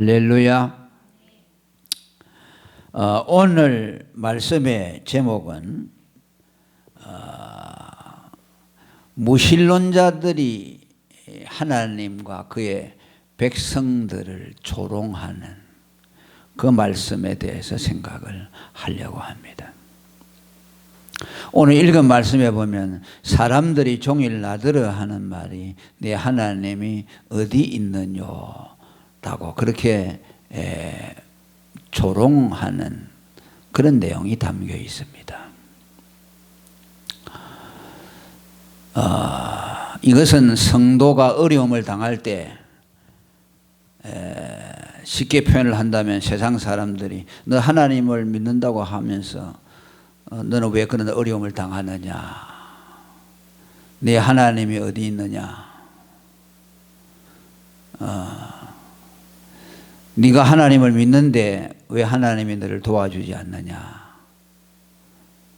할렐루야. 오늘 말씀의 제목은 무신론자들이 하나님과 그의 백성들을 조롱하는 그 말씀에 대해서 생각을 하려고 합니다. 오늘 읽은 말씀에 보면 사람들이 종일 나더러 하는 말이 네 하나님이 어디 있느뇨 라고 그렇게 조롱하는 그런 내용이 담겨 있습니다. 이것은 성도가 어려움을 당할 때 쉽게 표현을 한다면 세상 사람들이 너 하나님을 믿는다고 하면서 너는 왜 그런 어려움을 당하느냐, 네 하나님이 어디 있느냐, 네가 하나님을 믿는데 왜 하나님이 너를 도와주지 않느냐.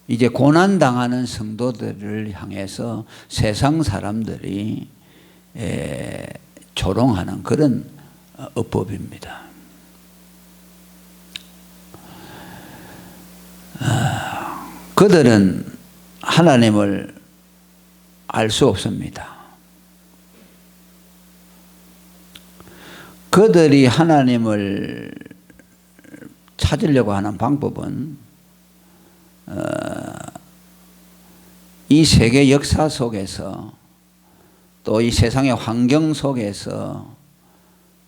이제 고난당하는 성도들을 향해서 세상 사람들이 조롱하는 그런 어법입니다. 그들은 하나님을 알 수 없습니다. 그들이 하나님을 찾으려고 하는 방법은 이 세계 역사 속에서 또 이 세상의 환경 속에서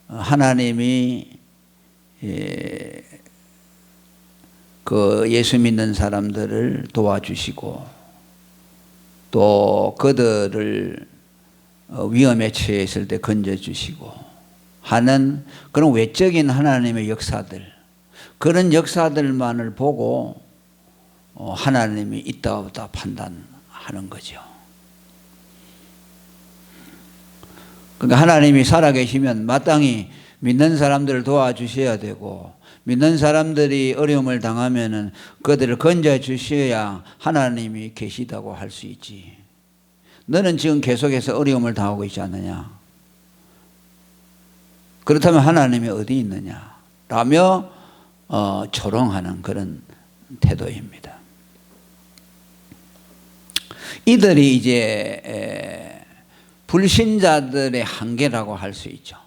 하나님이 그 예수 믿는 사람들을 도와주시고 또 그들을 위험에 처했을 때 건져주시고 하는 그런 외적인 하나님의 역사들, 그런 역사들만을 보고 하나님이 있다 없다 판단하는 거죠. 그러니까 하나님이 살아계시면 마땅히 믿는 사람들을 도와주셔야 되고 믿는 사람들이 어려움을 당하면은 그들을 건져주셔야 하나님이 계시다고 할 수 있지. 너는 지금 계속해서 어려움을 당하고 있지 않느냐? 그렇다면 하나님이 어디 있느냐? 라며 조롱하는 그런 태도입니다. 이들이 이제 불신자들의 한계라고 할 수 있죠.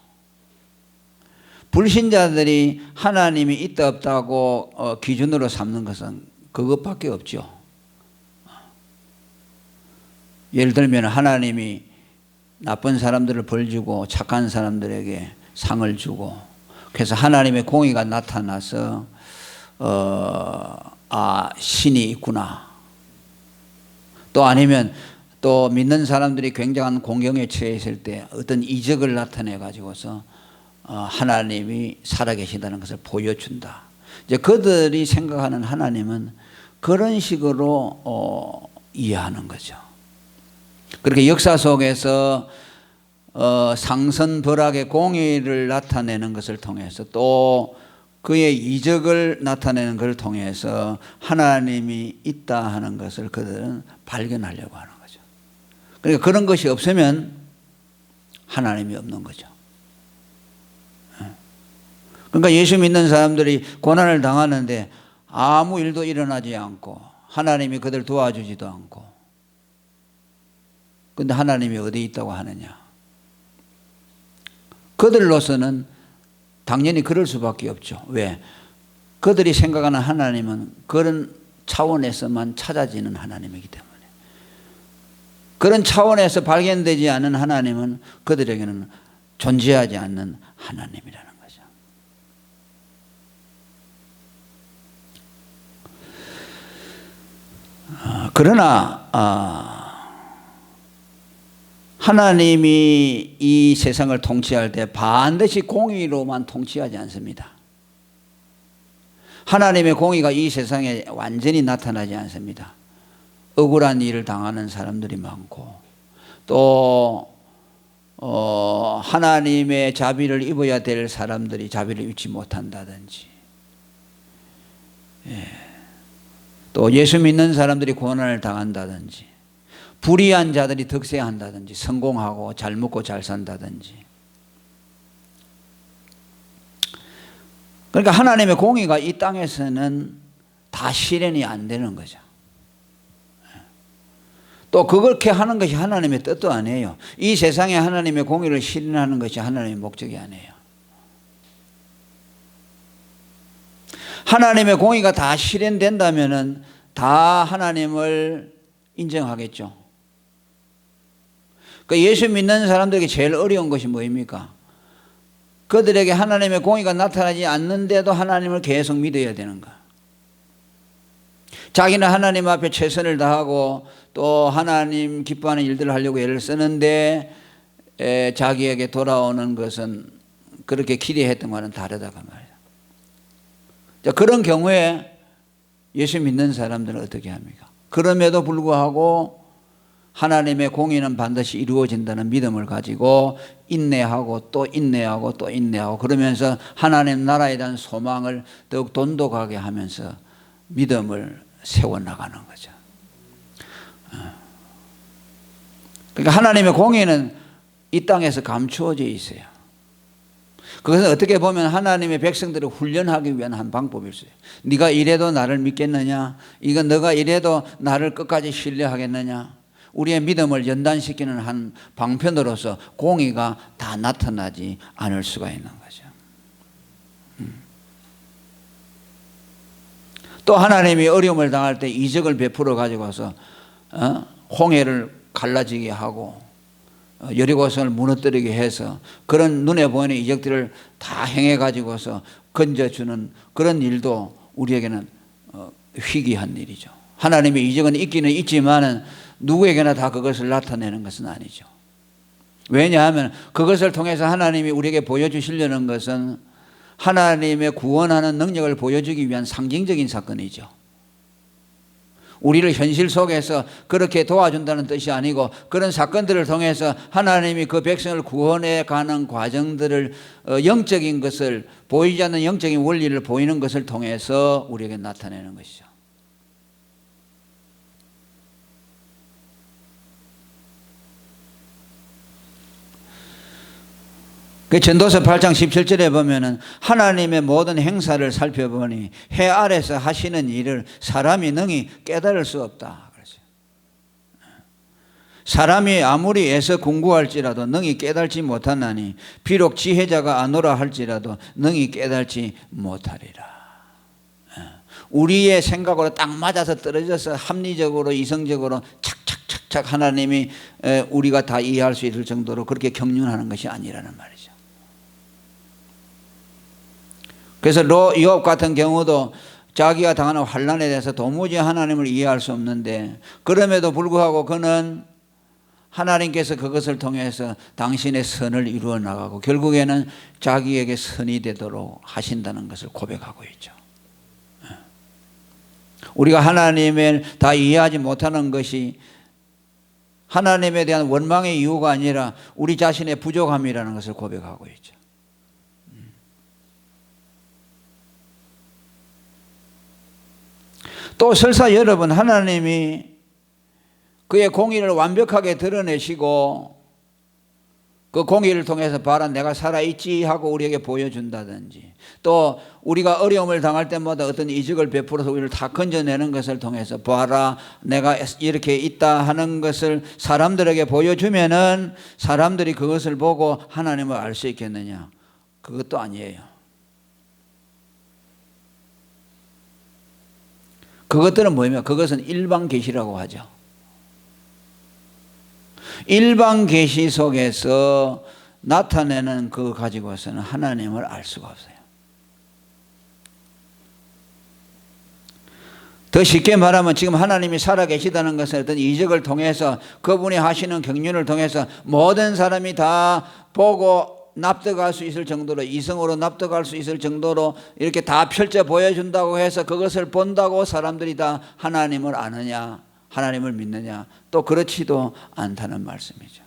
불신자들이 하나님이 있다 없다고 기준으로 삼는 것은 그것밖에 없죠. 예를 들면 하나님이 나쁜 사람들을 벌 주고 착한 사람들에게 상을 주고 그래서 하나님의 공의가 나타나서 신이 있구나. 또 아니면 또 믿는 사람들이 굉장한 공경에 처했을 때 어떤 이적을 나타내 가지고서 하나님이 살아계신다는 것을 보여준다. 이제 그들이 생각하는 하나님은 그런 식으로 이해하는 거죠. 그렇게 역사 속에서 상선벌악의 공의를 나타내는 것을 통해서 또 그의 이적을 나타내는 것을 통해서 하나님이 있다 하는 것을 그들은 발견하려고 하는 거죠. 그러니까 그런 것이 없으면 하나님이 없는 거죠. 그러니까 예수 믿는 사람들이 고난을 당하는데 아무 일도 일어나지 않고 하나님이 그들 도와주지도 않고 그런데 하나님이 어디 있다고 하느냐. 그들로서는 당연히 그럴 수밖에 없죠. 왜? 그들이 생각하는 하나님은 그런 차원에서만 찾아지는 하나님이기 때문에 그런 차원에서 발견되지 않는 하나님은 그들에게는 존재하지 않는 하나님이라는 거죠. 그러나 하나님이 이 세상을 통치할 때 반드시 공의로만 통치하지 않습니다. 하나님의 공의가 이 세상에 완전히 나타나지 않습니다. 억울한 일을 당하는 사람들이 많고 또 하나님의 자비를 입어야 될 사람들이 자비를 입지 못한다든지 또 예수 믿는 사람들이 고난을 당한다든지 불의한 자들이 득세한다든지 성공하고 잘 먹고 잘 산다든지 그러니까 하나님의 공의가 이 땅에서는 다 실현이 안 되는 거죠. 또 그렇게 하는 것이 하나님의 뜻도 아니에요. 이 세상에 하나님의 공의를 실현하는 것이 하나님의 목적이 아니에요. 하나님의 공의가 다 실현된다면은 다 하나님을 인정하겠죠. 그러니까 예수 믿는 사람들에게 제일 어려운 것이 뭐입니까? 그들에게 하나님의 공의가 나타나지 않는데도 하나님을 계속 믿어야 되는 거. 자기는 하나님 앞에 최선을 다하고 또 하나님 기뻐하는 일들을 하려고 애를 쓰는데 자기에게 돌아오는 것은 그렇게 기대했던 것과는 다르다고 말이에요. 자, 그런 경우에 예수 믿는 사람들은 어떻게 합니까? 그럼에도 불구하고 하나님의 공의는 반드시 이루어진다는 믿음을 가지고 인내하고 또 인내하고 또 인내하고 그러면서 하나님 나라에 대한 소망을 더욱 돈독하게 하면서 믿음을 세워나가는 거죠. 그러니까 하나님의 공의는 이 땅에서 감추어져 있어요. 그것은 어떻게 보면 하나님의 백성들을 훈련하기 위한 한 방법일 수 있어요. 네가 이래도 나를 믿겠느냐? 이건 너가 이래도 나를 끝까지 신뢰하겠느냐? 우리의 믿음을 연단시키는 한 방편으로서 공의가 다 나타나지 않을 수가 있는 거죠. 또 하나님이 어려움을 당할 때 이적을 베풀어 가지고 와서 홍해를 갈라지게 하고 여리고성을 무너뜨리게 해서 그런 눈에 보이는 이적들을 다 행해 가지고서 건져주는 그런 일도 우리에게는 희귀한 일이죠. 하나님의 이적은 있기는 있지만은 누구에게나 다 그것을 나타내는 것은 아니죠. 왜냐하면 그것을 통해서 하나님이 우리에게 보여주시려는 것은 하나님의 구원하는 능력을 보여주기 위한 상징적인 사건이죠. 우리를 현실 속에서 그렇게 도와준다는 뜻이 아니고 그런 사건들을 통해서 하나님이 그 백성을 구원해 가는 과정들을 영적인 것을 보이지 않는 영적인 원리를 보이는 것을 통해서 우리에게 나타내는 것이죠. 그 전도서 8장 17절에 보면은 하나님의 모든 행사를 살펴보니 해 아래서 하시는 일을 사람이 능히 깨달을 수 없다. 그렇죠. 사람이 아무리 애써 궁구할지라도 능히 깨달지 못하나니 비록 지혜자가 아노라 할지라도 능히 깨달지 못하리라. 우리의 생각으로 딱 맞아서 떨어져서 합리적으로 이성적으로 착착착착 하나님이 우리가 다 이해할 수 있을 정도로 그렇게 경륜하는 것이 아니라는 말이죠. 그래서 욥 같은 경우도 자기가 당하는 환난에 대해서 도무지 하나님을 이해할 수 없는데 그럼에도 불구하고 그는 하나님께서 그것을 통해서 당신의 선을 이루어 나가고 결국에는 자기에게 선이 되도록 하신다는 것을 고백하고 있죠. 우리가 하나님을 다 이해하지 못하는 것이 하나님에 대한 원망의 이유가 아니라 우리 자신의 부족함이라는 것을 고백하고 있죠. 또 설사 여러분 하나님이 그의 공의를 완벽하게 드러내시고 그 공의를 통해서 봐라 내가 살아있지 하고 우리에게 보여준다든지 또 우리가 어려움을 당할 때마다 어떤 이적을 베풀어서 우리를 다 건져내는 것을 통해서 봐라 내가 이렇게 있다 하는 것을 사람들에게 보여주면은 사람들이 그것을 보고 하나님을 알 수 있겠느냐? 그것도 아니에요. 그것들은 뭐냐면 그것은 일반 계시라고 하죠. 일반 계시 속에서 나타내는 그거 가지고서는 하나님을 알 수가 없어요. 더 쉽게 말하면 지금 하나님이 살아계시다는 것은 어떤 이적을 통해서 그분이 하시는 경륜을 통해서 모든 사람이 다 보고 납득할 수 있을 정도로 이성으로 납득할 수 있을 정도로 이렇게 다 펼쳐 보여준다고 해서 그것을 본다고 사람들이 다 하나님을 아느냐 하나님을 믿느냐 또 그렇지도 않다는 말씀이죠.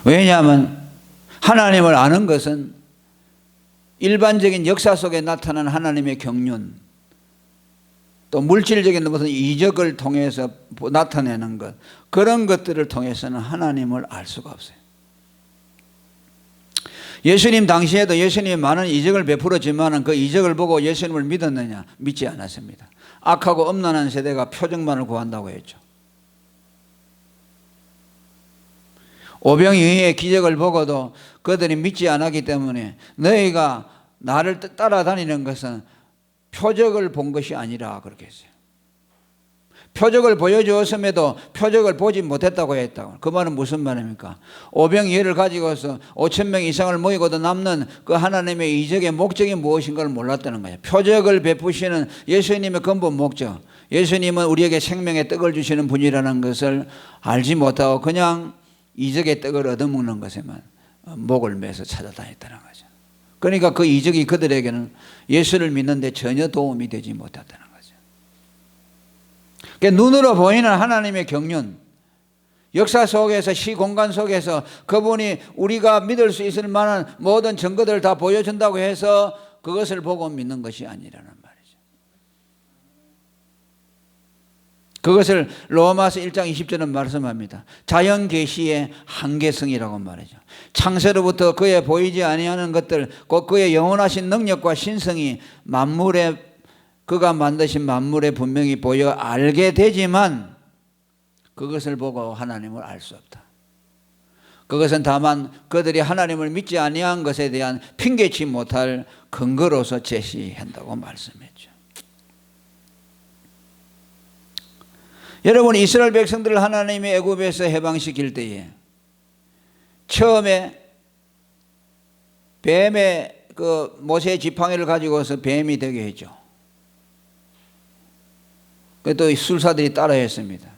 왜냐하면 하나님을 아는 것은 일반적인 역사 속에 나타난 하나님의 경륜 또 물질적인 무슨 이적을 통해서 나타내는 것, 그런 것들을 통해서는 하나님을 알 수가 없어요. 예수님 당시에도 예수님이 많은 이적을 베풀었지만 그 이적을 보고 예수님을 믿었느냐? 믿지 않았습니다. 악하고 엄란한 세대가 표적만을 구한다고 했죠. 오병이어의 기적을 보고도 그들이 믿지 않았기 때문에 너희가 나를 따라다니는 것은 표적을 본 것이 아니라 그렇게 했어요. 표적을 보여주었음에도 표적을 보지 못했다고 했다고. 그 말은 무슨 말입니까? 오병이어를 가지고서 5,000명 이상을 모이고도 남는 그 하나님의 이적의 목적이 무엇인가를 몰랐다는 거예요. 표적을 베푸시는 예수님의 근본 목적, 예수님은 우리에게 생명의 떡을 주시는 분이라는 것을 알지 못하고 그냥 이적의 떡을 얻어먹는 것에만 목을 매서 찾아다녔다는 거죠. 그러니까 그 이적이 그들에게는 예수를 믿는데 전혀 도움이 되지 못했다는 거죠. 그러니까 눈으로 보이는 하나님의 경륜, 역사 속에서 시공간 속에서 그분이 우리가 믿을 수 있을 만한 모든 증거들을 다 보여준다고 해서 그것을 보고 믿는 것이 아니라는 말이죠. 그것을 로마서 1장 20절은 말씀합니다. 자연 계시의 한계성이라고 말이죠. 창세로부터 그의 보이지 아니하는 것들, 곧 그의 영원하신 능력과 신성이 그가 만드신 만물에 분명히 보여 알게 되지만 그것을 보고 하나님을 알 수 없다. 그것은 다만 그들이 하나님을 믿지 아니한 것에 대한 핑계치 못할 근거로서 제시한다고 말씀했죠. 여러분, 이스라엘 백성들을 하나님이 애굽에서 해방시킬 때에 처음에 뱀의 그 모세 지팡이를 가지고서 뱀이 되게 했죠. 또 술사들이 따라했습니다.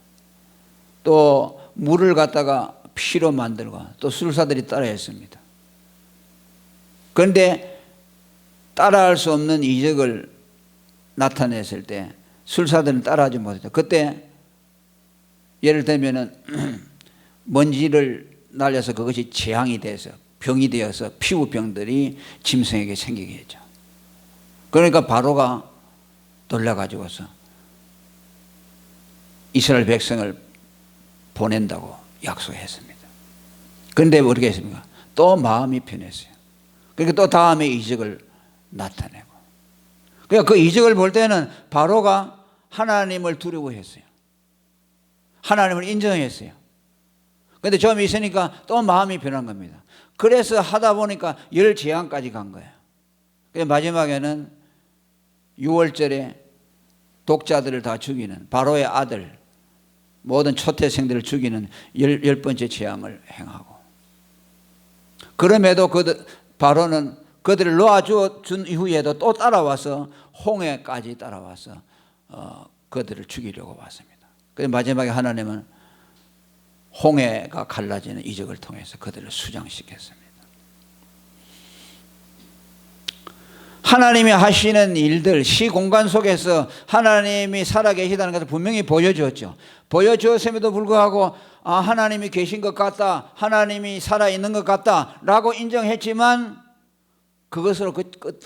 또 물을 갖다가 피로 만들고 또 술사들이 따라했습니다. 그런데 따라할 수 없는 이적을 나타냈을 때 술사들은 따라하지 못했죠. 그때 예를 들면은 먼지를 날려서 그것이 재앙이 돼서 병이 되어서 피부병들이 짐승에게 생기게 했죠. 그러니까 바로가 놀라가지고서 이스라엘 백성을 보낸다고 약속했습니다. 그런데 어떻게 했습니까? 또 마음이 변했어요. 그러니까 또 다음에 이적을 나타내고. 그러니까 그 이적을 볼 때는 바로가 하나님을 두려워했어요. 하나님을 인정했어요. 그런데 좀 있으니까 또 마음이 변한 겁니다. 그래서 하다 보니까 열 재앙까지 간 거예요. 그래서 마지막에는 6월절에 독자들을 다 죽이는 바로의 아들, 모든 초태생들을 죽이는 열 번째 재앙을 행하고, 그럼에도 바로는 그들을 놓아준 이후에도 또 따라와서 홍해까지 따라와서 그들을 죽이려고 왔습니다. 그래서 마지막에 하나님은 홍해가 갈라지는 이적을 통해서 그들을 수장시켰습니다. 하나님이 하시는 일들, 시공간 속에서 하나님이 살아계시다는 것을 분명히 보여주었죠. 보여주었음에도 불구하고 하나님이 계신 것 같다, 하나님이 살아있는 것 같다 라고 인정했지만 그것으로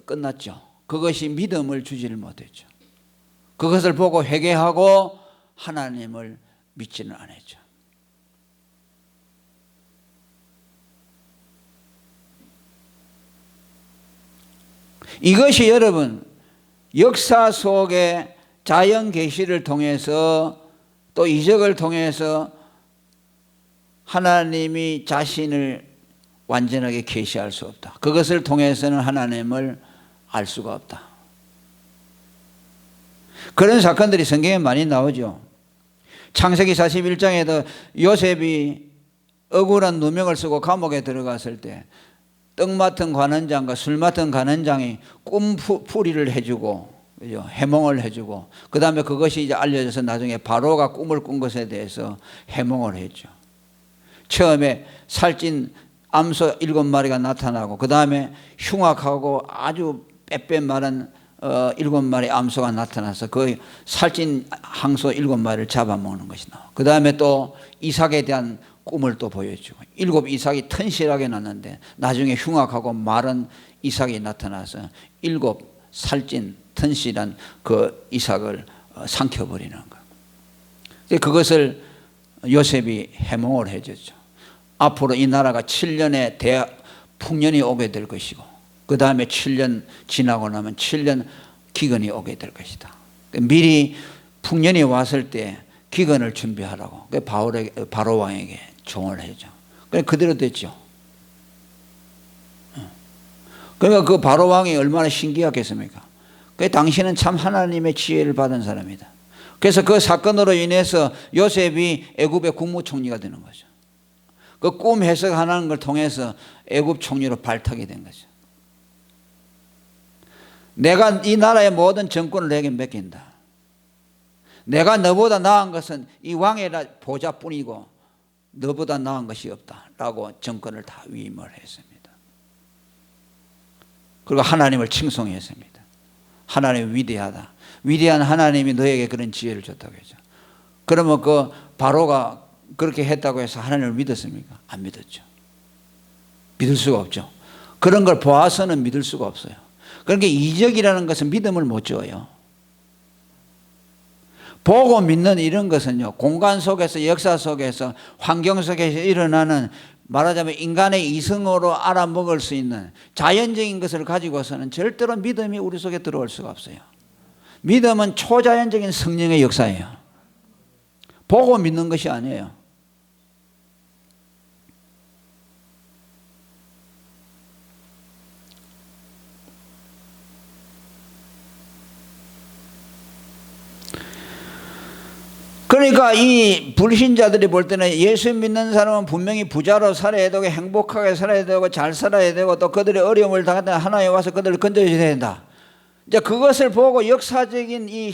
끝났죠. 그것이 믿음을 주지를 못했죠. 그것을 보고 회개하고 하나님을 믿지는 않았죠. 이것이 여러분 역사 속에 자연 계시를 통해서 또 이적을 통해서 하나님이 자신을 완전하게 계시할 수 없다. 그것을 통해서는 하나님을 알 수가 없다. 그런 사건들이 성경에 많이 나오죠. 창세기 41장에도 요셉이 억울한 누명을 쓰고 감옥에 들어갔을 때 떡 맡은 관원장과 술 맡은 관원장이 꿈풀이를 해주고, 그죠? 해몽을 해주고, 그 다음에 그것이 이제 알려져서 나중에 바로가 꿈을 꾼 것에 대해서 해몽을 했죠. 처음에 살찐 암소 7마리가 나타나고, 그 다음에 흉악하고 아주 빼빼 마른 7마리 암소가 나타나서 그 살찐 항소 7마리를 잡아먹는 것이 나와요. 그 다음에 또 이삭에 대한 꿈을 또 보여주고, 7 이삭이 튼실하게 났는데 나중에 흉악하고 마른 이삭이 나타나서 7 살찐 튼실한 그 이삭을 삼켜버리는 것. 그것을 요셉이 해몽을 해줬죠. 앞으로 이 나라가 7년의 풍년이 오게 될 것이고 그 다음에 7년 지나고 나면 7년 기근이 오게 될 것이다. 미리 풍년이 왔을 때 기근을 준비하라고 바로 왕에게 조언을 해줘. 그대로 됐죠. 그러니까 그 바로 왕이 얼마나 신기하겠습니까? 당신은 참 하나님의 지혜를 받은 사람이다. 그래서 그 사건으로 인해서 요셉이 애굽의 국무총리가 되는 거죠. 그 꿈 해석하는 걸 통해서 애굽 총리로 발탁이 된 거죠. 내가 이 나라의 모든 정권을 내게 맡긴다. 내가 너보다 나은 것은 이 왕의 보좌뿐이고 너보다 나은 것이 없다 라고 정권을 다 위임을 했습니다. 그리고 하나님을 칭송했습니다. 하나님 위대하다. 위대한 하나님이 너에게 그런 지혜를 줬다고 했죠. 그러면 그 바로가 그렇게 했다고 해서 하나님을 믿었습니까? 안 믿었죠. 믿을 수가 없죠. 그런 걸 보아서는 믿을 수가 없어요. 그러니까 이적이라는 것은 믿음을 못 줘요. 보고 믿는 이런 것은요, 공간 속에서, 역사 속에서, 환경 속에서 일어나는 말하자면 인간의 이성으로 알아먹을 수 있는 자연적인 것을 가지고서는 절대로 믿음이 우리 속에 들어올 수가 없어요. 믿음은 초자연적인 성령의 역사예요. 보고 믿는 것이 아니에요. 그러니까 이 불신자들이 볼 때는 예수 믿는 사람은 분명히 부자로 살아야 되고 행복하게 살아야 되고 잘 살아야 되고 또 그들의 어려움을 당할 때 하나님이 와서 그들을 건져줘야 된다. 이제 그것을 보고 역사적인 이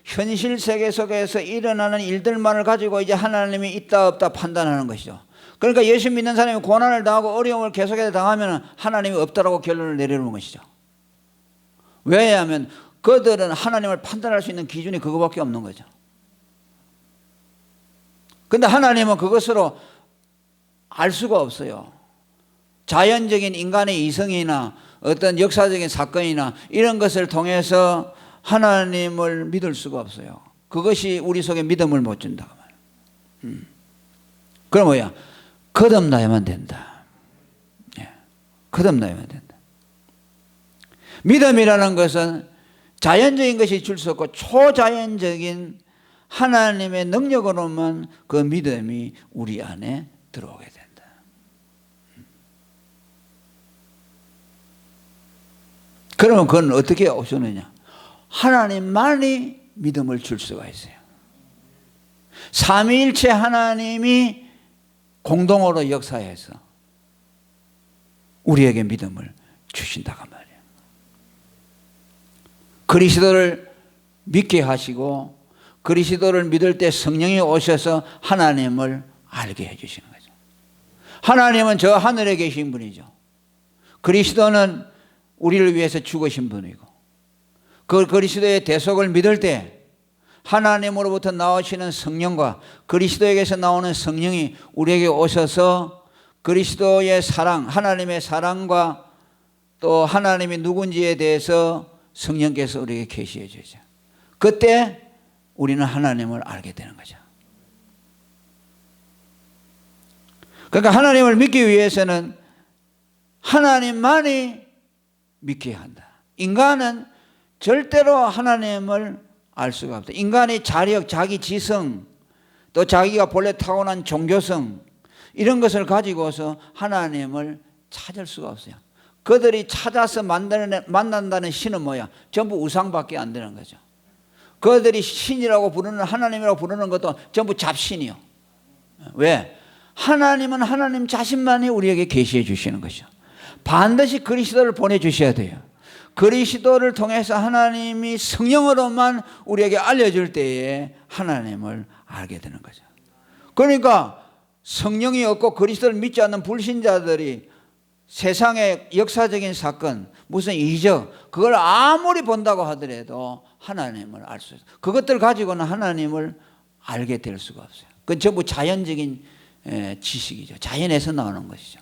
현실 세계 속에서 일어나는 일들만을 가지고 이제 하나님이 있다 없다 판단하는 것이죠. 그러니까 예수 믿는 사람이 고난을 당하고 어려움을 계속해서 당하면 하나님이 없다라고 결론을 내리는 것이죠. 왜냐하면 그들은 하나님을 판단할 수 있는 기준이 그거밖에 없는 거죠. 근데 하나님은 그것으로 알 수가 없어요. 자연적인 인간의 이성이나 어떤 역사적인 사건이나 이런 것을 통해서 하나님을 믿을 수가 없어요. 그것이 우리 속에 믿음을 못 준다. 그럼 뭐야? 거듭나야만 된다. 거듭나야만 된다. 믿음이라는 것은 자연적인 것이 줄 수 없고 초자연적인 하나님의 능력으로만 그 믿음이 우리 안에 들어오게 된다. 그러면 그건 어떻게 오셨느냐? 하나님만이 믿음을 줄 수가 있어요. 삼위일체 하나님이 공동으로 역사해서 우리에게 믿음을 주신다고 말이에요. 그리스도를 믿게 하시고 그리스도를 믿을 때 성령이 오셔서 하나님을 알게 해주시는 거죠. 하나님은 저 하늘에 계신 분이죠. 그리스도는 우리를 위해서 죽으신 분이고 그 그리스도의 대속을 믿을 때 하나님으로부터 나오시는 성령과 그리스도에게서 나오는 성령이 우리에게 오셔서 그리스도의 사랑, 하나님의 사랑과 또 하나님이 누군지에 대해서 성령께서 우리에게 계시해 주죠. 그때 우리는 하나님을 알게 되는 거죠. 그러니까 하나님을 믿기 위해서는 하나님만이 믿게 한다. 인간은 절대로 하나님을 알 수가 없다. 인간의 자력, 자기 지성, 또 자기가 본래 타고난 종교성 이런 것을 가지고서 하나님을 찾을 수가 없어요. 그들이 찾아서 만난다는 신은 뭐야? 전부 우상밖에 안 되는 거죠. 그들이 신이라고 부르는 하나님이라고 부르는 것도 전부 잡신이요. 왜? 하나님은 하나님 자신만이 우리에게 계시해 주시는 것이죠. 반드시 그리스도를 보내주셔야 돼요. 그리스도를 통해서 하나님이 성령으로만 우리에게 알려줄 때에 하나님을 알게 되는 거죠. 그러니까 성령이 없고 그리스도를 믿지 않는 불신자들이 세상의 역사적인 사건, 무슨 이적, 그걸 아무리 본다고 하더라도 하나님을 알 수 있어요. 그것들 가지고는 하나님을 알게 될 수가 없어요. 그건 전부 자연적인 지식이죠. 자연에서 나오는 것이죠.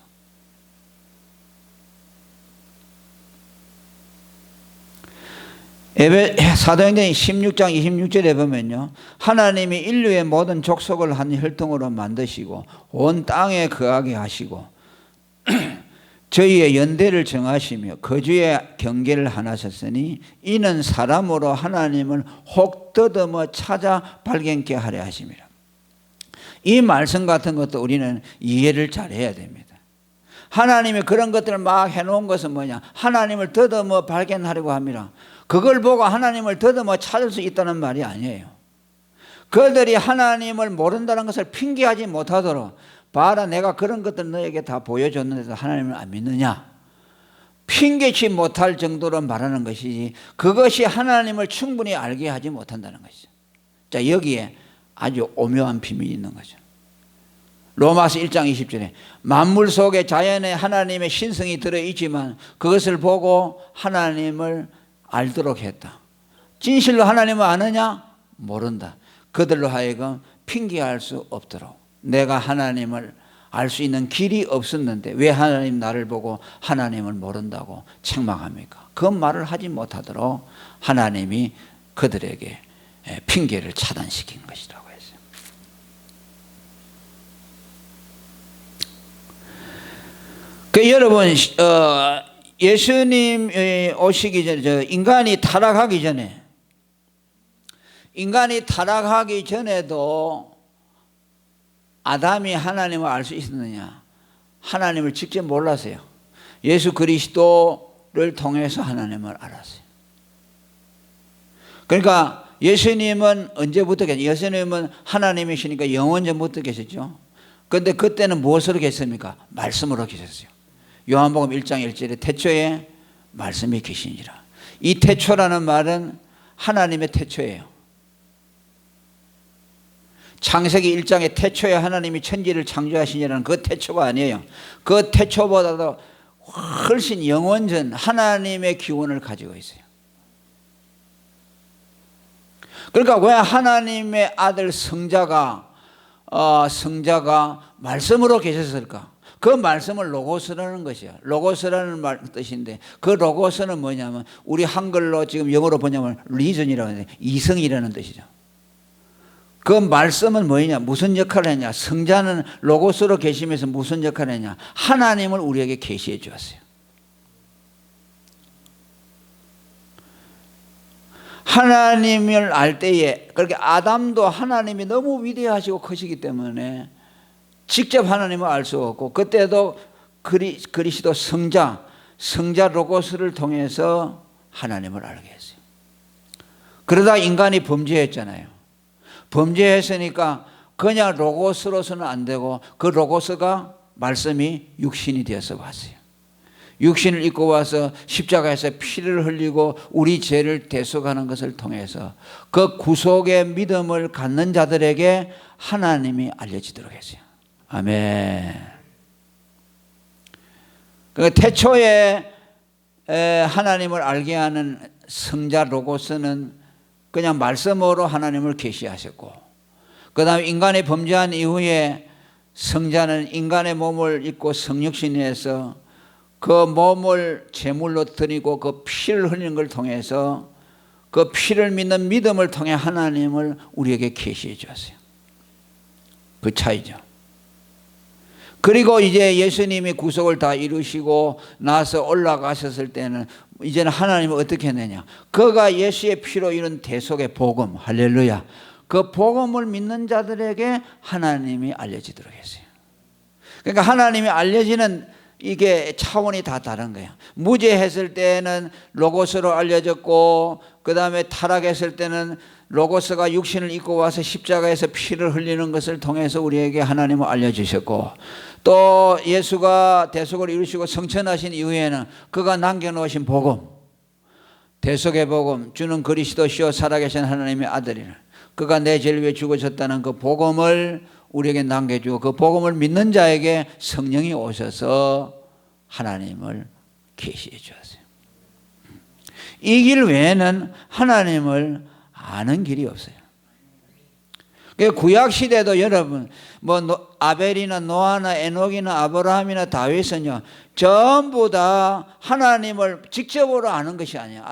사도행전 16장 26절에 보면요, 하나님이 인류의 모든 족속을 한 혈통으로 만드시고 온 땅에 거하게 하시고 저희의 연대를 정하시며 거주의 경계를 하나셨으니 이는 사람으로 하나님을 혹 더듬어 찾아 발견케 하려 하심이라. 이 말씀 같은 것도 우리는 이해를 잘해야 됩니다. 하나님이 그런 것들을 막 해놓은 것은 뭐냐, 하나님을 더듬어 발견하려고 합니다. 그걸 보고 하나님을 더듬어 찾을 수 있다는 말이 아니에요. 그들이 하나님을 모른다는 것을 핑계하지 못하도록, 봐라 내가 그런 것들 너에게 다 보여줬는데도 하나님을 안 믿느냐, 핑계치 못할 정도로 말하는 것이지, 그것이 하나님을 충분히 알게 하지 못한다는 것이죠. 자, 여기에 아주 오묘한 비밀이 있는 거죠. 로마서 1장 20절에 만물 속에 자연에 하나님의 신성이 들어있지만 그것을 보고 하나님을 알도록 했다. 진실로 하나님을 아느냐? 모른다. 그들로 하여금 핑계할 수 없도록, 내가 하나님을 알 수 있는 길이 없었는데 왜 하나님 나를 보고 하나님을 모른다고 책망합니까? 그 말을 하지 못하도록 하나님이 그들에게 핑계를 차단시킨 것이라고 했어요. 여러분, 예수님이 오시기 전에, 인간이 타락하기 전에도 아담이 하나님을 알 수 있었느냐? 하나님을 직접 몰랐어요. 예수 그리스도를 통해서 하나님을 알았어요. 그러니까 예수님은 언제부터 계셨어요? 예수님은 하나님이시니까 영원 전부터 계셨죠. 그런데 그때는 무엇으로 계셨습니까? 말씀으로 계셨어요. 요한복음 1장 1절에 태초에 말씀이 계시니라. 이 태초라는 말은 하나님의 태초예요. 창세기 1장에 태초에 하나님이 천지를 창조하시니라는 그 태초가 아니에요. 그 태초보다도 훨씬 영원전 하나님의 기원을 가지고 있어요. 그러니까 왜 하나님의 아들 성자가 말씀으로 계셨을까? 그 말씀을 로고스라는 것이야. 로고스라는 뜻인데, 그 로고스는 뭐냐면 우리 한글로 지금 영어로 보냐면 리즌이라고 하는데 이성이라는 뜻이죠. 그 말씀은 뭐냐, 무슨 역할을 했냐? 성자는 로고스로 계시면서 무슨 역할을 했냐? 하나님을 우리에게 계시해 주었어요. 하나님을 알 때에, 그렇게 아담도 하나님이 너무 위대하시고 크시기 때문에 직접 하나님을 알 수 없고, 그때도 그리스도 성자 로고스를 통해서 하나님을 알게 했어요. 그러다 인간이 범죄했잖아요. 범죄했으니까 그냥 로고스로서는 안 되고, 그 로고스가 말씀이 육신이 되어서 왔어요. 육신을 입고 와서 십자가에서 피를 흘리고 우리 죄를 대속하는 것을 통해서 그 구속의 믿음을 갖는 자들에게 하나님이 알려지도록 했어요. 아멘. 그러니까 태초에 하나님을 알게 하는 성자 로고스는 그냥 말씀으로 하나님을 계시하셨고, 그 다음에 인간이 범죄한 이후에 성자는 인간의 몸을 입고 성육신에서 그 몸을 제물로 드리고 그 피를 흘리는 걸 통해서 그 피를 믿는 믿음을 통해 하나님을 우리에게 계시해 주었어요. 그 차이죠. 그리고 이제 예수님이 구속을 다 이루시고 나서 올라가셨을 때는 이제는 하나님은 어떻게 했느냐? 그가 예수의 피로 이룬 대속의 복음, 할렐루야, 그 복음을 믿는 자들에게 하나님이 알려지도록 했어요. 그러니까 하나님이 알려지는 이게 차원이 다 다른 거예요. 무죄했을 때는 로고스로 알려졌고, 그 다음에 타락했을 때는 로고스가 육신을 입고 와서 십자가에서 피를 흘리는 것을 통해서 우리에게 하나님을 알려주셨고, 또 예수가 대속을 이루시고 성천하신 이후에는 그가 남겨놓으신 복음, 대속의 복음, 주는 그리스도시요 살아계신 하나님의 아들이라, 그가 내 죄를 위해 죽으셨다는 그 복음을 우리에게 남겨주고, 그 복음을 믿는 자에게 성령이 오셔서 하나님을 계시해 주었어요. 이 길 외에는 하나님을 아는 길이 없어요. 구약 시대도 여러분, 뭐 아벨이나 노아나 에녹이나 아브라함이나 다윗은요, 전부 다 하나님을 직접으로 아는 것이 아니에요.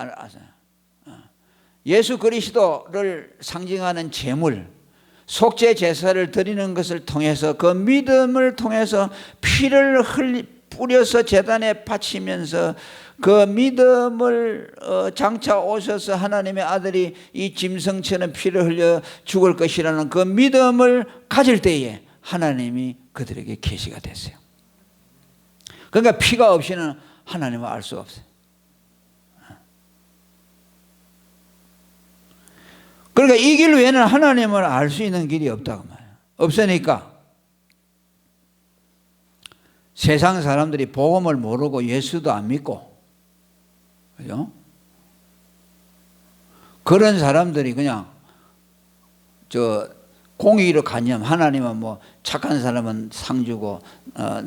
예수 그리스도를 상징하는 제물, 속죄 제사를 드리는 것을 통해서 그 믿음을 통해서 피를 뿌려서 제단에 바치면서 그 믿음을 장차 오셔서 하나님의 아들이 이 짐승처럼 피를 흘려 죽을 것이라는 그 믿음을 가질 때에 하나님이 그들에게 계시가 됐어요. 그러니까 피가 없이는 하나님을 알 수 없어요. 그러니까 이 길 외에는 하나님을 알 수 있는 길이 없다고 말이에요. 없으니까 세상 사람들이 복음을 모르고 예수도 안 믿고, 그죠? 그런 사람들이 그냥 공의로 관념, 하나님은 뭐 착한 사람은 상 주고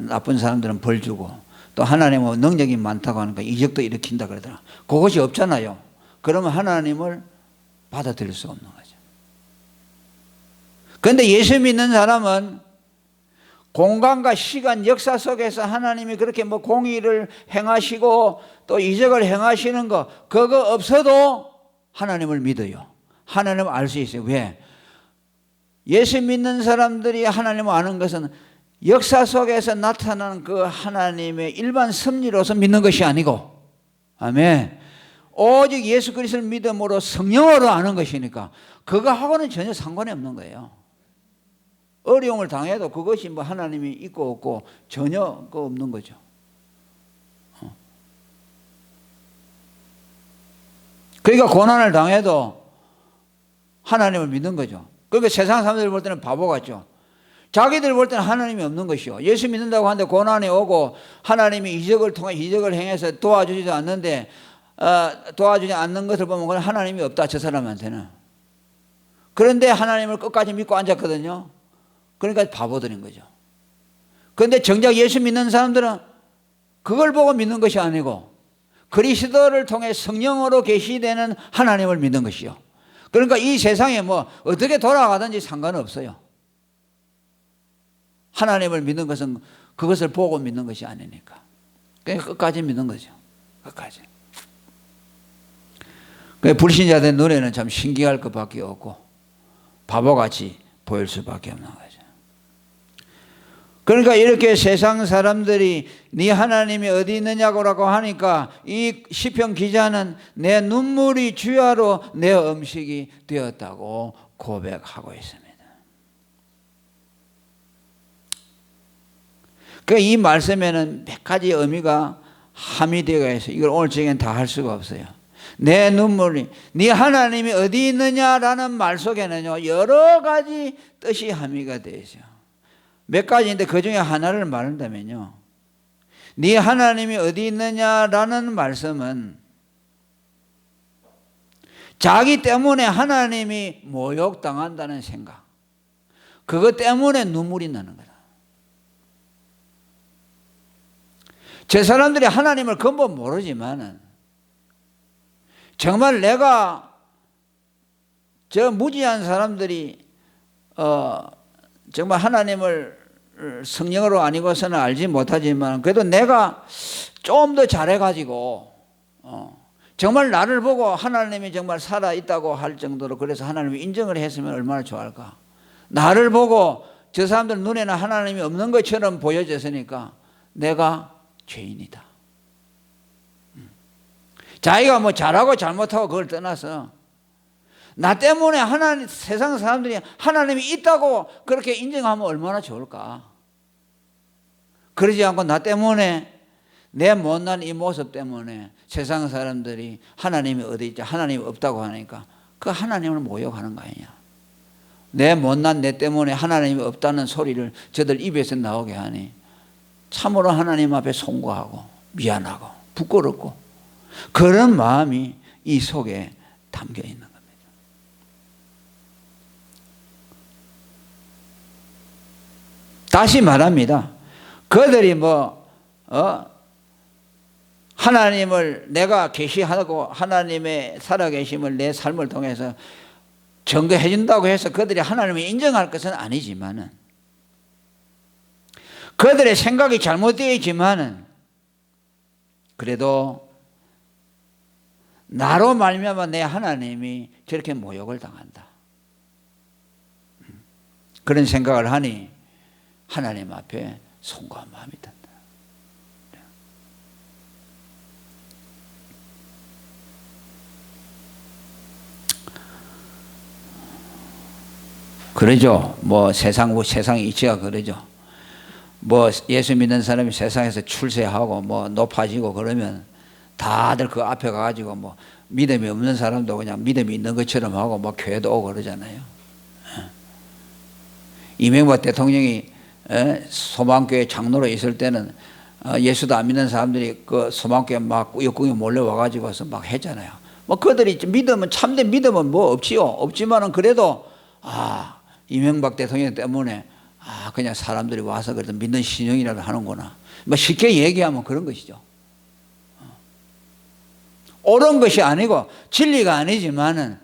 나쁜 사람들은 벌 주고, 또 하나님은 능력이 많다고 하니까 이적도 일으킨다 그러더라. 그것이 없잖아요. 그러면 하나님을 받아들일 수 없는 거죠. 그런데 예수 믿는 사람은 공간과 시간, 역사 속에서 하나님이 그렇게 뭐 공의를 행하시고 또 이적을 행하시는 거, 그거 없어도 하나님을 믿어요. 하나님을 알 수 있어요. 왜? 예수 믿는 사람들이 하나님을 아는 것은 역사 속에서 나타나는 그 하나님의 일반 섭리로서 믿는 것이 아니고, 아멘, 오직 예수 그리스도를 믿음으로 성령으로 아는 것이니까 그거하고는 전혀 상관이 없는 거예요. 어려움을 당해도 그것이 뭐 하나님이 있고 없고 전혀 없는 거죠. 그러니까 고난을 당해도 하나님을 믿는 거죠. 그러니까 세상 사람들 볼 때는 바보 같죠. 자기들 볼 때는 하나님이 없는 것이요. 예수 믿는다고 하는데 고난이 오고 하나님이 이적을 통해 이적을 행해서 도와주지도 않는데 도와주지 않는 것을 보면 그건 하나님이 없다, 저 사람한테는. 그런데 하나님을 끝까지 믿고 앉았거든요. 그러니까 바보들인 거죠. 그런데 정작 예수 믿는 사람들은 그걸 보고 믿는 것이 아니고 그리스도를 통해 성령으로 계시되는 하나님을 믿는 것이요. 그러니까 이 세상에 뭐 어떻게 돌아가든지 상관없어요. 하나님을 믿는 것은 그것을 보고 믿는 것이 아니니까. 그러니까 끝까지 믿는 거죠. 끝까지. 불신자들 눈에는 참 신기할 것밖에 없고 바보같이 보일 수밖에 없는 거죠. 그러니까 이렇게 세상 사람들이 네 하나님이 어디 있느냐고 하니까 이 시편 기자는 내 눈물이 주야로 내 음식이 되었다고 고백하고 있습니다. 그러니까 이 말씀에는 몇 가지 의미가 함의되어 있어요. 이걸 오늘 저녁엔 다 할 수가 없어요. 내 눈물이, 네 하나님이 어디 있느냐라는 말 속에는요 여러 가지 뜻이 함의가 되어 있어요. 몇 가지인데 그 중에 하나를 말한다면요, 네 하나님이 어디 있느냐라는 말씀은 자기 때문에 하나님이 모욕당한다는 생각, 그것 때문에 눈물이 나는 거다. 저 사람들이 하나님을 근본 모르지만은 정말 내가 저 무지한 사람들이 정말 하나님을 성령으로 아니고서는 알지 못하지만 그래도 내가 좀 더 잘해가지고 정말 나를 보고 하나님이 정말 살아있다고 할 정도로 그래서 하나님이 인정을 했으면 얼마나 좋을까. 나를 보고 저 사람들 눈에는 하나님이 없는 것처럼 보여졌으니까 내가 죄인이다. 자기가 뭐 잘하고 잘못하고 그걸 떠나서 나 때문에 하나님, 세상 사람들이 하나님이 있다고 그렇게 인정하면 얼마나 좋을까. 그러지 않고 나 때문에, 내 못난 이 모습 때문에 세상 사람들이 하나님이 어디 있지, 하나님이 없다고 하니까 그 하나님을 모욕하는 거 아니냐. 내 못난 내 때문에 하나님이 없다는 소리를 저들 입에서 나오게 하니 참으로 하나님 앞에 송구하고 미안하고 부끄럽고 그런 마음이 이 속에 담겨 있는 겁니다. 다시 말합니다. 그들이 하나님을 내가 계시하고 하나님의 살아계심을 내 삶을 통해서 증거해 준다고 해서 그들이 하나님을 인정할 것은 아니지만은, 그들의 생각이 잘못되어 있지만은 그래도 나로 말미암아 내 하나님이 저렇게 모욕을 당한다. 그런 생각을 하니 하나님 앞에 송구한 마음이 든다. 그러죠. 뭐 세상 이치가 그러죠. 뭐 예수 믿는 사람이 세상에서 출세하고 뭐 높아지고 그러면 다들 그 앞에 가가지고 뭐 믿음이 없는 사람도 그냥 믿음이 있는 것처럼 하고 뭐 교회도 오고 그러잖아요. 이명박 대통령이 소망교회 장로로 있을 때는 예수도 안 믿는 사람들이 그 소망교회 막 꾸역꾸역 몰려와가지고서 막 했잖아요. 뭐 그들이 믿음은 참된 믿음은 뭐 없지요. 없지만은 그래도 이명박 대통령 때문에 그냥 사람들이 와서 그래도 믿는 신용이라도 하는구나. 뭐 쉽게 얘기하면 그런 것이죠. 옳은 것이 아니고 진리가 아니지만은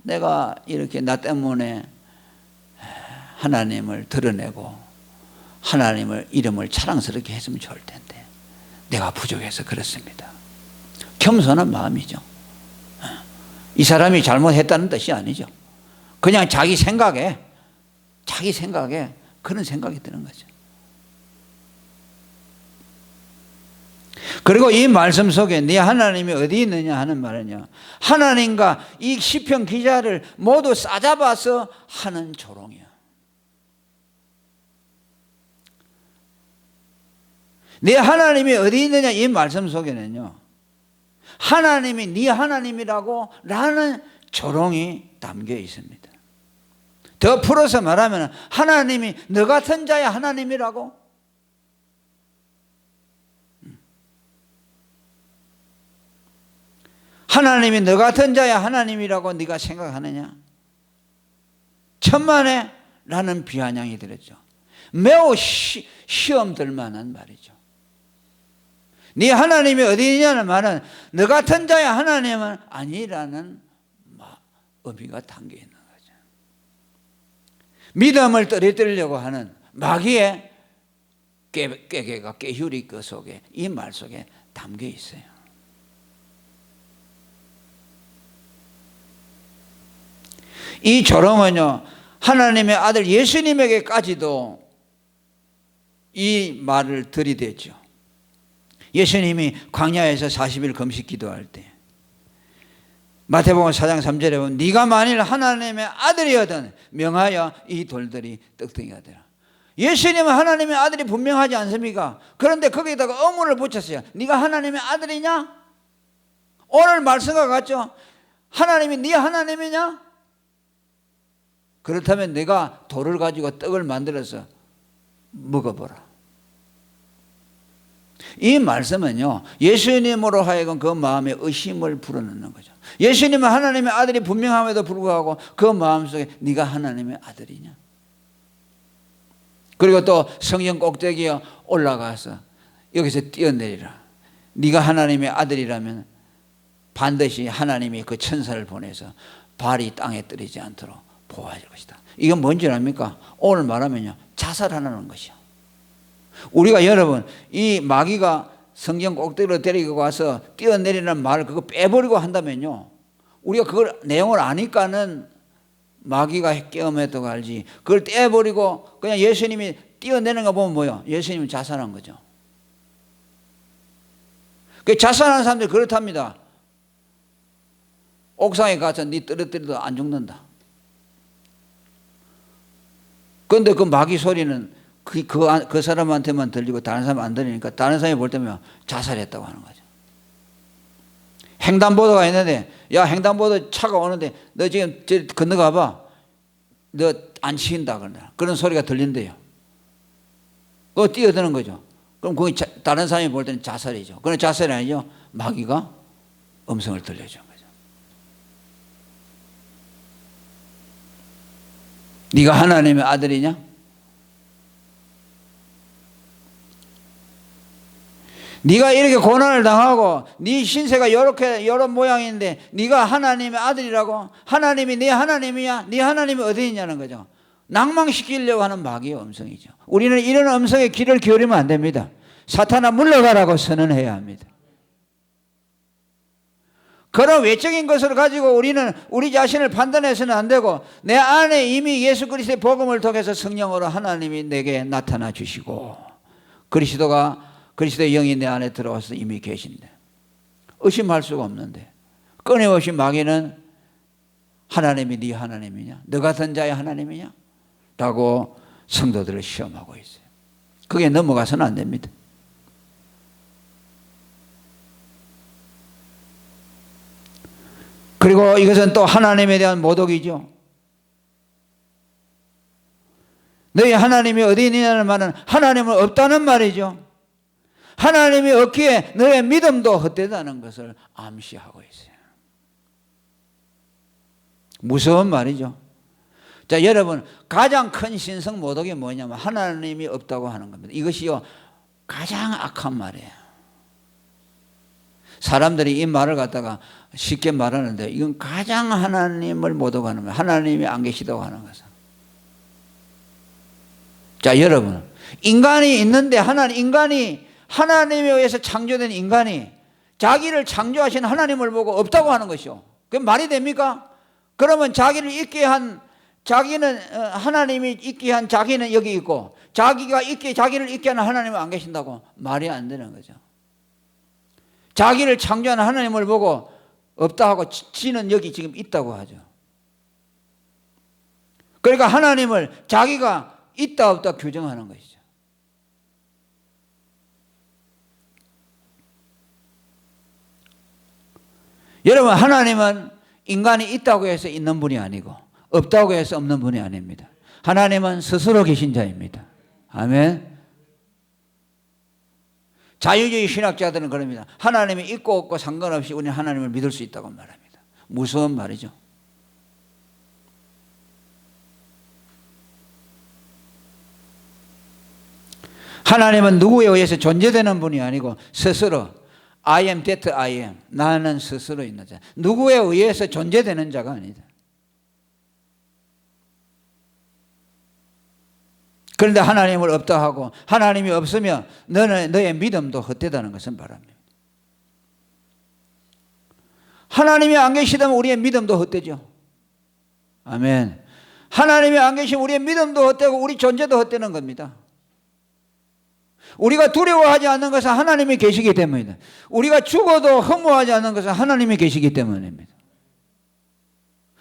내가 이렇게 나 때문에 하나님을 드러내고 하나님을 이름을 자랑스럽게 했으면 좋을 텐데 내가 부족해서 그렇습니다. 겸손한 마음이죠. 이 사람이 잘못했다는 뜻이 아니죠. 그냥 자기 생각에 그런 생각이 드는 거죠. 그리고 이 말씀 속에 네 하나님이 어디 있느냐 하는 말은요, 하나님과 이 시편 기자를 모두 싸잡아서 하는 조롱이야. 네 하나님이 어디 있느냐 이 말씀 속에는요, 하나님이 네 하나님이라고 라는 조롱이 담겨 있습니다. 더 풀어서 말하면 하나님이 너 같은 자의 하나님이라고. 하나님이 너 같은 자의 하나님이라고 네가 생각하느냐? 천만에 라는 비아냥이 들었죠. 매우 시험 들 만한 말이죠. 네 하나님이 어디 있냐는 말은 너 같은 자의 하나님은 아니라는 의미가 담겨 있는 거죠. 믿음을 떨어뜨리려고 하는 마귀의 꾀개가 깨휴리 그 속에 이 말 속에 담겨 있어요. 이 조롱은요, 하나님의 아들 예수님에게까지도 이 말을 들이댔죠. 예수님이 광야에서 40일 금식 기도할 때 마태복음 4장 3절에 보면 네가 만일 하나님의 아들이거든 명하여 이 돌들이 떡덩이가 되라. 예수님은 하나님의 아들이 분명하지 않습니까? 그런데 거기다가 의문을 붙였어요. 네가 하나님의 아들이냐? 오늘 말씀과 같죠? 하나님이 네 하나님이냐? 그렇다면 내가 돌을 가지고 떡을 만들어서 먹어보라. 이 말씀은요, 예수님으로 하여금 그 마음에 의심을 불어넣는 거죠. 예수님은 하나님의 아들이 분명함에도 불구하고 그 마음속에 네가 하나님의 아들이냐? 그리고 또 성령 꼭대기에 올라가서 여기서 뛰어내리라. 네가 하나님의 아들이라면 반드시 하나님이 그 천사를 보내서 발이 땅에 떨어지지 않도록 보호할 것이다. 이건 뭔지 압니까? 오늘 말하면요, 자살하는 것이요. 우리가 여러분 이 마귀가 성경 꼭대기로 데리고 가서 뛰어내리는 말을 그거 빼버리고 한다면요, 우리가 그걸 내용을 아니까는 마귀가 깨어매도 알지, 그걸 떼버리고 그냥 예수님이 뛰어내는 거 보면 뭐요? 예수님은 자살한 거죠. 그 자살하는 사람들이 그렇답니다. 옥상에 가서 네 떨어뜨려도 안 죽는다. 그런데 그 마귀 소리는 그 사람한테만 들리고 다른 사람 안 들리니까 다른 사람이 볼 때면 자살했다고 하는 거죠. 횡단보도가 있는데, 야, 횡단보도 차가 오는데 너 지금 저 건너가 봐. 너 안 치인다 그런 소리가 들린대요. 그거 뛰어드는 거죠. 그럼 거기 다른 사람이 볼 때는 자살이죠. 그건 자살이 아니죠. 마귀가 음성을 들려준 거죠. 네가 하나님의 아들이냐? 네가 이렇게 고난을 당하고 네 신세가 이런 모양인데 네가 하나님의 아들이라고? 하나님이 네 하나님이야? 네 하나님이 어디 있냐는 거죠. 낭망시키려고 하는 마귀의 음성이죠. 우리는 이런 음성에 귀를 기울이면 안 됩니다. 사탄아 물러가라고 선언해야 합니다. 그런 외적인 것을 가지고 우리는 우리 자신을 판단해서는 안 되고 내 안에 이미 예수 그리스도의 복음을 통해서 성령으로 하나님이 내게 나타나 주시고 그리스도의 영이 내 안에 들어와서 이미 계신데 의심할 수가 없는데 끊임없이 마귀는 하나님이 네 하나님이냐? 너 같은 자의 하나님이냐? 라고 성도들을 시험하고 있어요. 그게 넘어가서는 안 됩니다. 그리고 이것은 또 하나님에 대한 모독이죠. 너희 하나님이 어디 있느냐는 말은 하나님은 없다는 말이죠. 하나님이 없기에 너의 믿음도 헛되다는 것을 암시하고 있어요. 무서운 말이죠. 자, 여러분, 가장 큰 신성 모독이 뭐냐면 하나님이 없다고 하는 겁니다. 이것이요, 가장 악한 말이에요. 사람들이 이 말을 갖다가 쉽게 말하는데 이건 가장 하나님을 모독하는 거예요. 하나님이 안 계시다고 하는 것은. 자, 여러분, 인간이 있는데 인간이 하나님에 의해서 창조된 인간이 자기를 창조하신 하나님을 보고 없다고 하는 것이요. 그게 말이 됩니까? 그러면 하나님이 있게 한 자기는 여기 있고 자기를 있게 하는 하나님은 안 계신다고 말이 안 되는 거죠. 자기를 창조하는 하나님을 보고 없다 하고 지는 여기 지금 있다고 하죠. 그러니까 하나님을 자기가 있다 없다 규정하는 것이죠. 여러분, 하나님은 인간이 있다고 해서 있는 분이 아니고 없다고 해서 없는 분이 아닙니다. 하나님은 스스로 계신 자입니다. 아멘. 자유주의 신학자들은 그럽니다. 하나님이 있고 없고 상관없이 우리는 하나님을 믿을 수 있다고 말합니다. 무서운 말이죠. 하나님은 누구에 의해서 존재되는 분이 아니고 스스로 I am that I am. 나는 스스로 있는 자. 누구에 의해서 존재되는 자가 아니다. 그런데 하나님을 없다 하고 하나님이 없으면 너의 믿음도 헛되다는 것은 말합니다. 하나님이 안 계시다면 우리의 믿음도 헛되죠. 아멘. 하나님이 안 계시면 우리의 믿음도 헛되고 우리 존재도 헛되는 겁니다. 우리가 두려워하지 않는 것은 하나님이 계시기 때문입니다. 우리가 죽어도 허무하지 않는 것은 하나님이 계시기 때문입니다.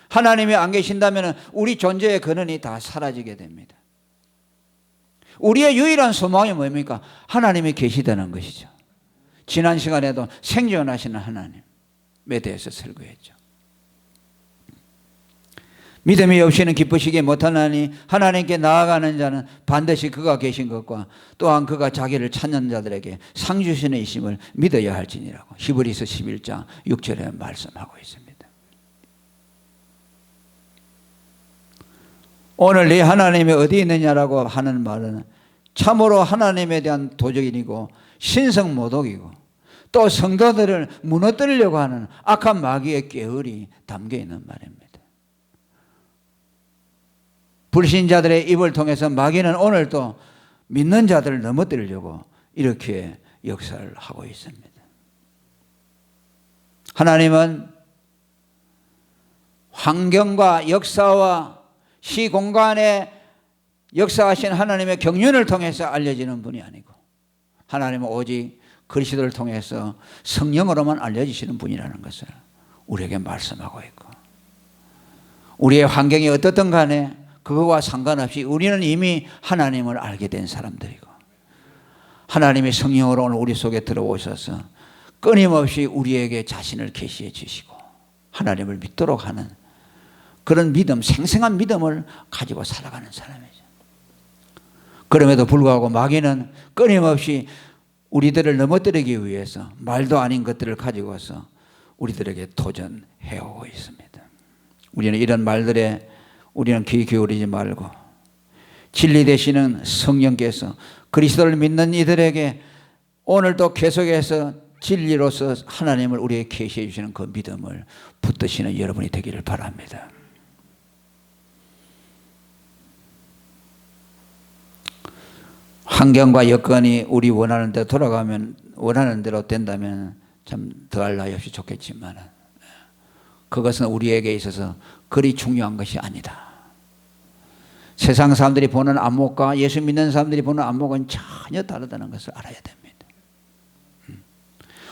하나님이 안 계신다면 우리 존재의 근원이 다 사라지게 됩니다. 우리의 유일한 소망이 뭡니까? 하나님이 계시다는 것이죠. 지난 시간에도 생존하시는 하나님에 대해서 설교했죠. 믿음이 없이는 기쁘시게 못하나니 하나님께 나아가는 자는 반드시 그가 계신 것과 또한 그가 자기를 찾는 자들에게 상 주시는 이심을 믿어야 할지니라고 히브리서 11장 6절에 말씀하고 있습니다. 오늘 네 하나님이 어디 있느냐라고 하는 말은 참으로 하나님에 대한 도적이고 신성모독이고 또 성도들을 무너뜨리려고 하는 악한 마귀의 계율이 담겨 있는 말입니다. 불신자들의 입을 통해서 마귀는 오늘도 믿는 자들을 넘어뜨리려고 이렇게 역사를 하고 있습니다. 하나님은 환경과 역사와 시공간에 역사하신 하나님의 경륜을 통해서 알려지는 분이 아니고 하나님은 오직 그리스도를 통해서 성령으로만 알려지시는 분이라는 것을 우리에게 말씀하고 있고 우리의 환경이 어떻든 간에 그거와 상관없이 우리는 이미 하나님을 알게 된 사람들이고 하나님의 성령으로 오늘 우리 속에 들어오셔서 끊임없이 우리에게 자신을 계시해 주시고 하나님을 믿도록 하는 그런 믿음, 생생한 믿음을 가지고 살아가는 사람이죠. 그럼에도 불구하고 마귀는 끊임없이 우리들을 넘어뜨리기 위해서 말도 아닌 것들을 가지고서 우리들에게 도전해 오고 있습니다. 우리는 이런 말들에 우리는 귀 기울이지 말고 진리 되시는 성령께서 그리스도를 믿는 이들에게 오늘도 계속해서 진리로서 하나님을 우리에게 계시해 주시는 그 믿음을 붙드시는 여러분이 되기를 바랍니다. 환경과 여건이 우리 원하는 대로 돌아가면 원하는 대로 된다면 참 더할 나위 없이 좋겠지만 그것은 우리에게 있어서 그리 중요한 것이 아니다. 세상 사람들이 보는 안목과 예수 믿는 사람들이 보는 안목은 전혀 다르다는 것을 알아야 됩니다.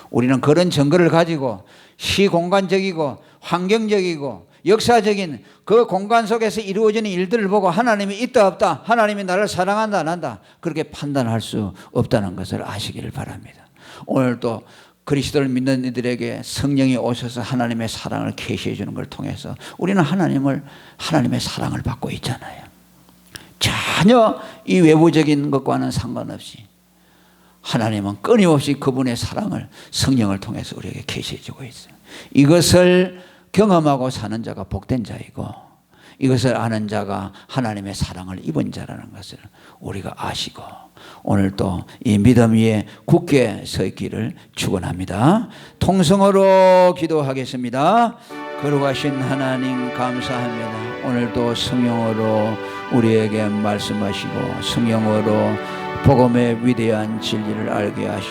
우리는 그런 증거를 가지고 시공간적이고 환경적이고 역사적인 그 공간 속에서 이루어지는 일들을 보고 하나님이 있다 없다, 하나님이 나를 사랑한다 안 한다, 그렇게 판단할 수 없다는 것을 아시기를 바랍니다. 오늘 또 그리스도를 믿는 이들에게 성령이 오셔서 하나님의 사랑을 계시해 주는 걸 통해서 우리는 하나님의 사랑을 받고 있잖아요. 전혀 이 외부적인 것과는 상관없이 하나님은 끊임없이 그분의 사랑을 성령을 통해서 우리에게 계시해 주고 있어요. 이것을 경험하고 사는 자가 복된 자이고, 이것을 아는 자가 하나님의 사랑을 입은 자라는 것을 우리가 아시고, 오늘 또 이 믿음 위에 굳게 서 있기를 축원합니다. 통성으로 기도하겠습니다. 거룩하신 하나님 감사합니다. 오늘도 성령으로 우리에게 말씀하시고 성령으로 복음의 위대한 진리를 알게 하시고